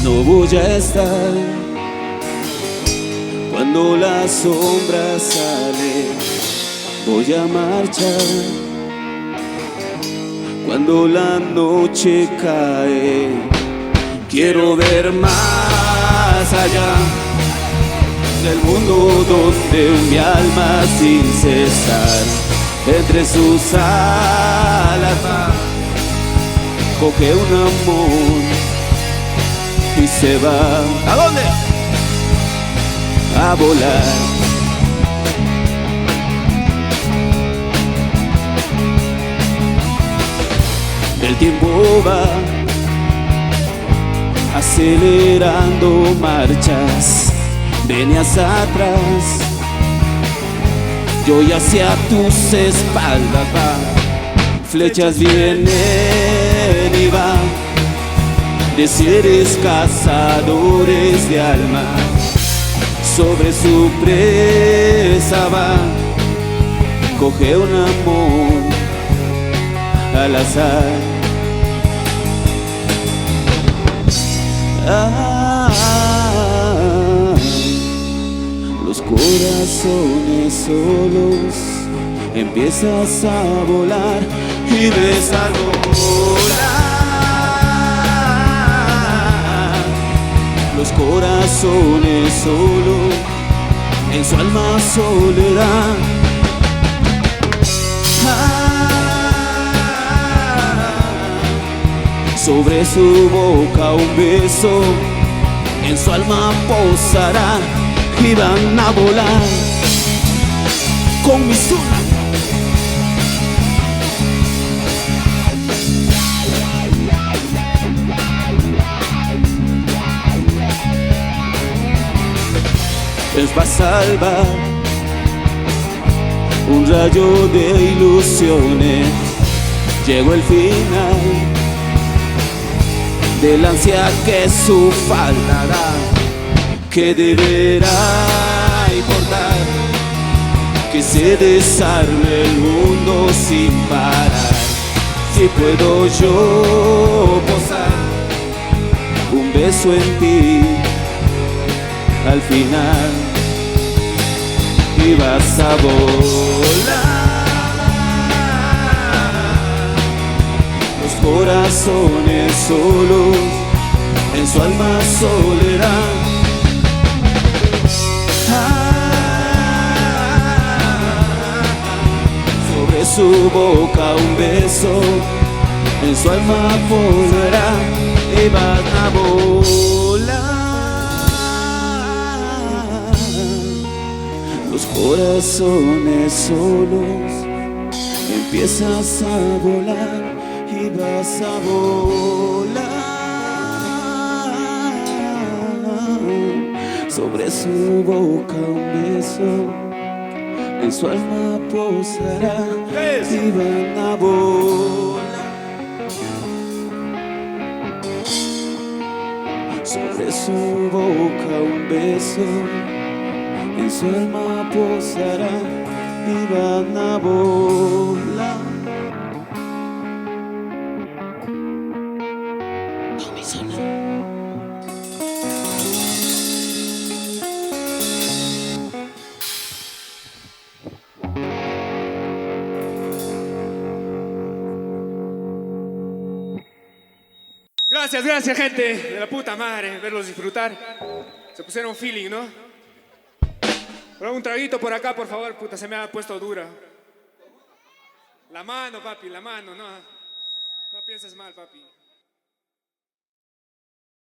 no voy a estar cuando la sombra sale. Voy a marchar cuando la noche cae. Quiero ver más allá del mundo donde mi alma sin cesar entre sus alas va. Coge un amor y se va. ¿A dónde? A volar. El tiempo va acelerando marchas. Venías atrás, yo ya hacia tus espaldas va. Flechas vienen y van de seres cazadores de alma. Sobre su presa va. Coge un amor al azar. Los corazones solos empiezas a volar y ves a volar. Los corazones solos en su alma soledad. Sobre su boca un beso, en su alma posará y van a volar con mi zona. Les va a salvar un rayo de ilusiones. Llegó el final del ansia que su falda da, que deberá importar que se desarme el mundo sin parar. Si puedo yo posar un beso en ti al final y vas a volar. Corazones solos en su alma soledad. Sobre su boca un beso, en su alma volará y van a volar. Los corazones solos empiezas a volar y vas a volar. Sobre su boca un beso, en su alma posará y van a volar. Sobre su boca un beso, en su alma posará y van a volar. Gracias, gracias, gente de la puta madre, verlos disfrutar. Se pusieron feeling, ¿no? Pero un traguito por acá, por favor, puta, se me ha puesto dura. La mano, papi, la mano, no pienses mal, papi.